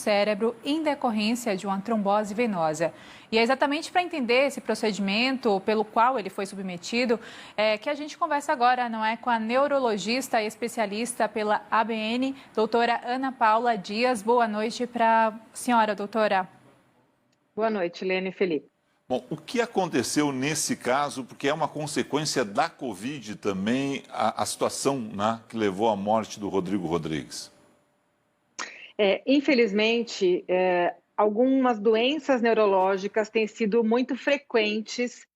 cérebro em decorrência de uma trombose venosa. E é exatamente para entender esse procedimento pelo qual ele foi submetido que a gente conversa agora, não é, com a neurologista e especialista pela ABN, doutora Ana Paula Dias. Boa noite para a senhora, doutora. Boa noite, Lene e Felipe. Bom, o que aconteceu nesse caso, porque é uma consequência da Covid também, a situação, né, que levou à morte do Rodrigo Rodrigues? Infelizmente, algumas doenças neurológicas têm sido muito frequentes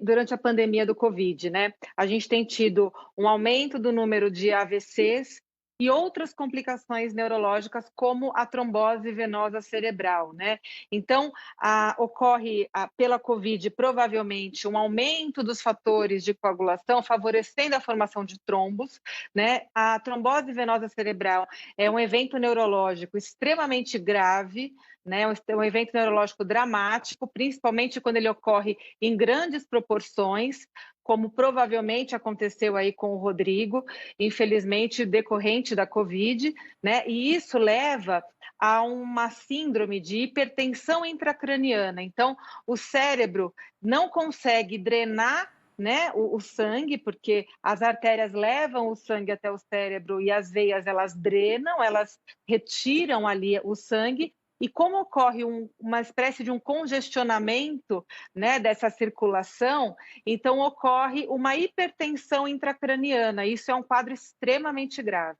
durante a pandemia do Covid, né? A gente tem tido um aumento do número de AVCs e outras complicações neurológicas, como a trombose venosa cerebral, né? Então, ocorre pela Covid, provavelmente, um aumento dos fatores de coagulação, favorecendo a formação de trombos, né? A trombose venosa cerebral é um evento neurológico extremamente grave, né? Um evento neurológico dramático, principalmente quando ele ocorre em grandes proporções, como provavelmente aconteceu aí com o Rodrigo, infelizmente decorrente da Covid, né? E isso leva a uma síndrome de hipertensão intracraniana. Então, o cérebro não consegue drenar, né, o sangue, porque as artérias levam o sangue até o cérebro e as veias elas drenam, elas retiram ali o sangue. E como ocorre uma espécie de um congestionamento, né, dessa circulação, então ocorre uma hipertensão intracraniana. Isso é um quadro extremamente grave.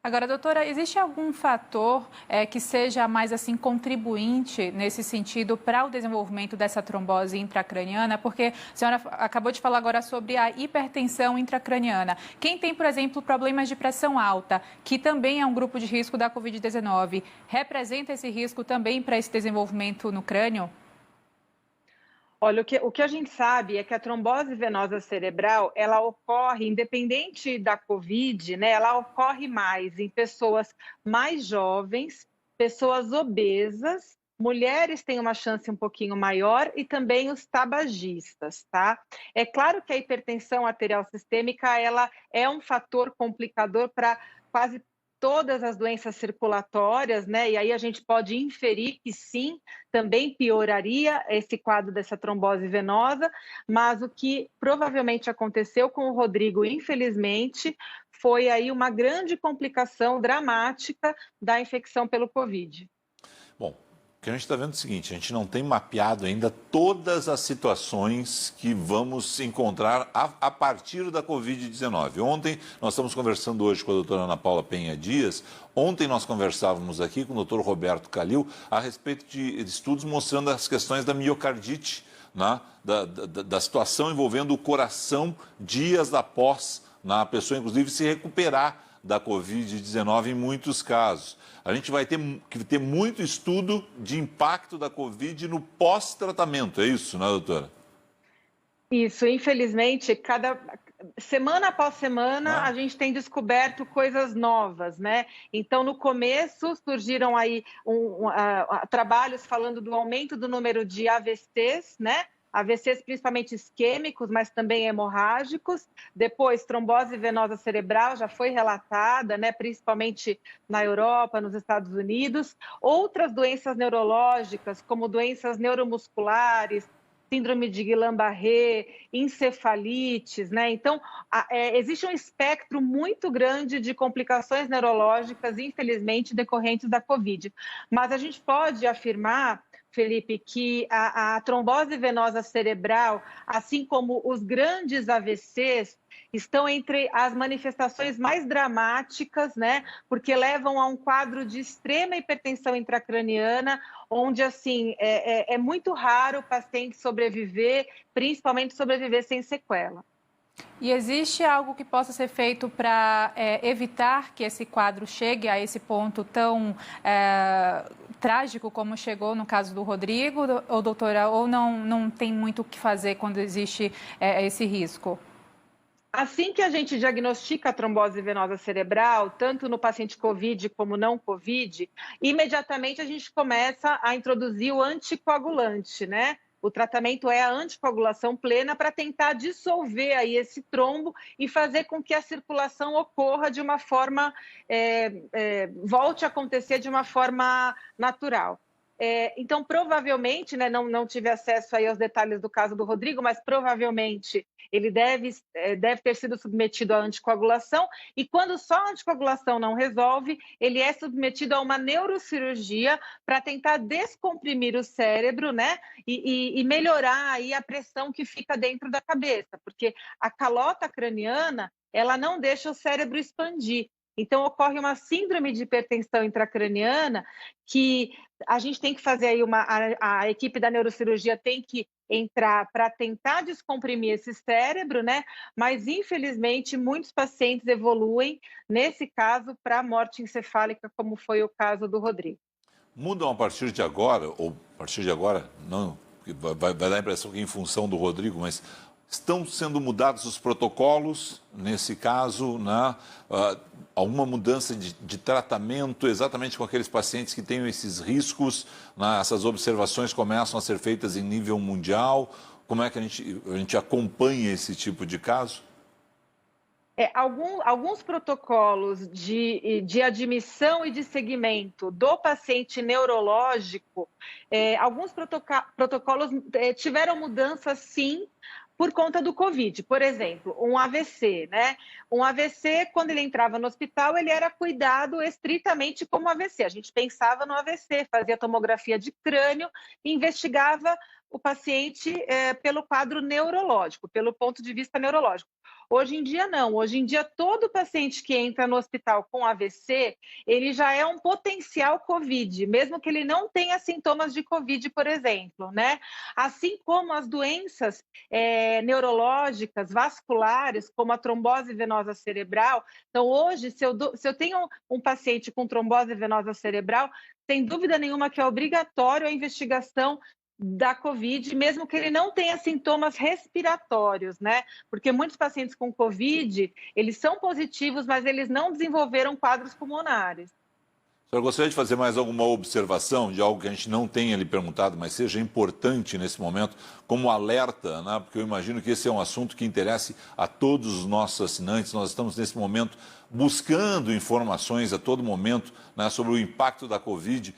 Agora, doutora, existe algum fator que seja mais assim contribuinte nesse sentido para o desenvolvimento dessa trombose intracraniana? Porque a senhora acabou de falar agora sobre a hipertensão intracraniana. Quem tem, por exemplo, problemas de pressão alta, que também é um grupo de risco da Covid-19, representa esse risco também para esse desenvolvimento no crânio? Olha, o que a gente sabe é que a trombose venosa cerebral, ela ocorre, independente da Covid, né? Ela ocorre mais em pessoas mais jovens, pessoas obesas, mulheres têm uma chance um pouquinho maior e também os tabagistas, tá? É claro que a hipertensão arterial sistêmica, ela é um fator complicador para quase todas as doenças circulatórias, né? E aí a gente pode inferir que sim, também pioraria esse quadro dessa trombose venosa, mas o que provavelmente aconteceu com o Rodrigo, infelizmente, foi aí uma grande complicação dramática da infecção pelo Covid. Bom, o que a gente está vendo é o seguinte, a gente não tem mapeado ainda todas as situações que vamos encontrar a partir da Covid-19. Ontem, nós estamos conversando hoje com a doutora Ana Paula Penha Dias, ontem nós conversávamos aqui com o doutor Roberto Calil a respeito de estudos mostrando as questões da miocardite, né? Da situação envolvendo o coração dias após a pessoa, inclusive, se recuperar da Covid-19 em muitos casos. A gente vai ter que ter muito estudo de impacto da Covid no pós-tratamento, é isso, né, doutora? Isso, infelizmente, semana após semana a gente tem descoberto coisas novas, né? Então, no começo surgiram aí trabalhos falando do aumento do número de AVCs, né? AVCs principalmente isquêmicos, mas também hemorrágicos. Depois, trombose venosa cerebral já foi relatada, né, principalmente na Europa, nos Estados Unidos. Outras doenças neurológicas, como doenças neuromusculares, síndrome de Guillain-Barré, encefalites, né? Então, existe um espectro muito grande de complicações neurológicas, infelizmente, decorrentes da Covid. Mas a gente pode afirmar, Felipe, que a trombose venosa cerebral, assim como os grandes AVCs, estão entre as manifestações mais dramáticas, né? Porque levam a um quadro de extrema hipertensão intracraniana, onde, assim, é muito raro o paciente sobreviver, principalmente sobreviver sem sequela. E existe algo que possa ser feito para evitar que esse quadro chegue a esse ponto tão trágico como chegou no caso do Rodrigo, ou doutora, ou não tem muito o que fazer quando existe esse risco? Assim que a gente diagnostica a trombose venosa cerebral, tanto no paciente COVID como não COVID, imediatamente a gente começa a introduzir o anticoagulante, né? O tratamento é a anticoagulação plena para tentar dissolver aí esse trombo e fazer com que a circulação ocorra de uma forma, volte a acontecer de uma forma natural. Então, provavelmente, né, não tive acesso aí aos detalhes do caso do Rodrigo, mas provavelmente ele deve ter sido submetido à anticoagulação, e quando só a anticoagulação não resolve, ele é submetido a uma neurocirurgia para tentar descomprimir o cérebro, né, e melhorar aí a pressão que fica dentro da cabeça, porque a calota craniana, ela não deixa o cérebro expandir. Então, ocorre uma síndrome de hipertensão intracraniana que a gente tem que fazer aí a equipe da neurocirurgia tem que entrar para tentar descomprimir esse cérebro, né? Mas, infelizmente, muitos pacientes evoluem, nesse caso, para a morte encefálica, como foi o caso do Rodrigo. Mudam a partir de agora, ou a partir de agora, não, vai dar a impressão que em função do Rodrigo, mas estão sendo mudados os protocolos, nesse caso, né? Alguma mudança de tratamento exatamente com aqueles pacientes que tenham esses riscos, né? Essas observações começam a ser feitas em nível mundial. Como é que a gente acompanha esse tipo de caso? Alguns protocolos de admissão e de segmento do paciente neurológico, alguns protocolos tiveram mudanças, sim, por conta do Covid. Por exemplo, um AVC, né? Um AVC, quando ele entrava no hospital, ele era cuidado estritamente como AVC. A gente pensava no AVC, fazia tomografia de crânio e investigava o paciente pelo quadro neurológico, pelo ponto de vista neurológico. Hoje em dia, não. Hoje em dia, todo paciente que entra no hospital com AVC, ele já é um potencial COVID, mesmo que ele não tenha sintomas de COVID, por exemplo, né? Assim como as doenças neurológicas, vasculares, como a trombose venosa cerebral. Então, hoje, se eu tenho um paciente com trombose venosa cerebral, sem dúvida nenhuma que é obrigatório a investigação da COVID, mesmo que ele não tenha sintomas respiratórios, né? Porque muitos pacientes com COVID, eles são positivos, mas eles não desenvolveram quadros pulmonares. Eu gostaria de fazer mais alguma observação de algo que a gente não tenha lhe perguntado, mas seja importante nesse momento, como alerta, né? Porque eu imagino que esse é um assunto que interesse a todos os nossos assinantes. Nós estamos, nesse momento, buscando informações a todo momento, né, sobre o impacto da Covid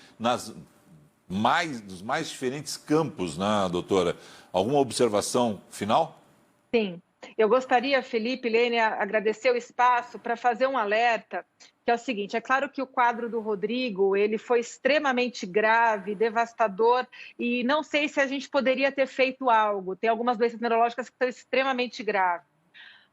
dos mais diferentes campos, né, doutora? Alguma observação final? Sim. Eu gostaria, Felipe, Lene, agradecer o espaço para fazer um alerta, que é o seguinte: é claro que o quadro do Rodrigo, ele foi extremamente grave, devastador, e não sei se a gente poderia ter feito algo. Tem algumas doenças neurológicas que são extremamente graves.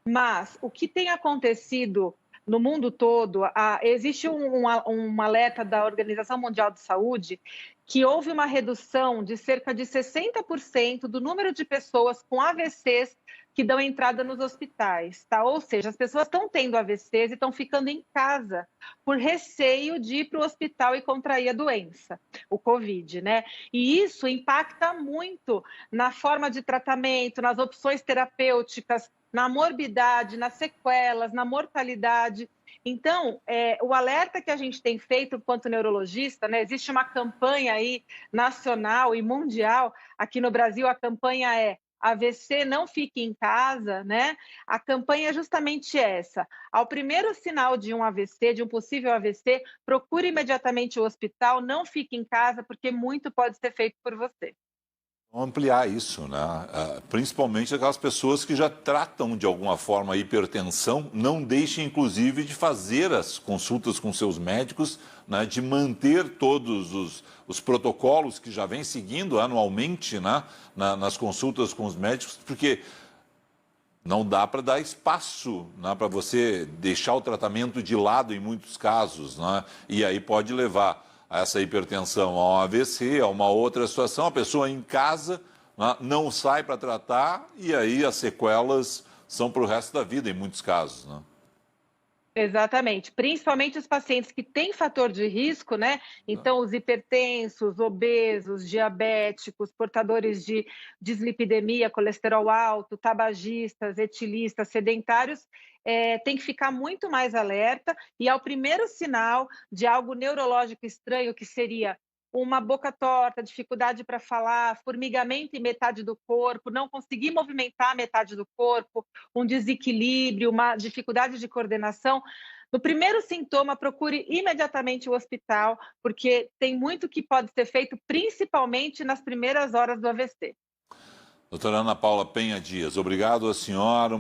Mas o que tem acontecido no mundo todo, existe um alerta da Organização Mundial de Saúde que houve uma redução de cerca de 60% do número de pessoas com AVCs que dão entrada nos hospitais, tá? Ou seja, as pessoas estão tendo AVCs e estão ficando em casa por receio de ir para o hospital e contrair a doença, o COVID, né? E isso impacta muito na forma de tratamento, nas opções terapêuticas, na morbidade, nas sequelas, na mortalidade. Então, o alerta que a gente tem feito enquanto neurologista, né? Existe uma campanha aí nacional e mundial. Aqui no Brasil, a campanha é AVC, não fique em casa, né? A campanha é justamente essa. Ao primeiro sinal de um AVC, de um possível AVC, procure imediatamente o hospital, não fique em casa, porque muito pode ser feito por você. Ampliar isso, né? Principalmente aquelas pessoas que já tratam de alguma forma a hipertensão, não deixem inclusive de fazer as consultas com seus médicos, né? De manter todos os protocolos que já vem seguindo anualmente, né? Nas consultas com os médicos, porque não dá para dar espaço, né? Para você deixar o tratamento de lado em muitos casos, né? E aí pode levar a essa hipertensão, a um AVC, a uma outra situação, a pessoa em casa, né, não sai para tratar e aí as sequelas são para o resto da vida em muitos casos, né? Exatamente, principalmente os pacientes que têm fator de risco, né? Então, os hipertensos, obesos, diabéticos, portadores de dislipidemia, colesterol alto, tabagistas, etilistas, sedentários, tem que ficar muito mais alerta, e ao primeiro sinal de algo neurológico estranho, que seria uma boca torta, dificuldade para falar, formigamento em metade do corpo, não conseguir movimentar metade do corpo, um desequilíbrio, uma dificuldade de coordenação. No primeiro sintoma, procure imediatamente o hospital, porque tem muito que pode ser feito, principalmente nas primeiras horas do AVC. Doutora Ana Paula Penha Dias, obrigado à senhora.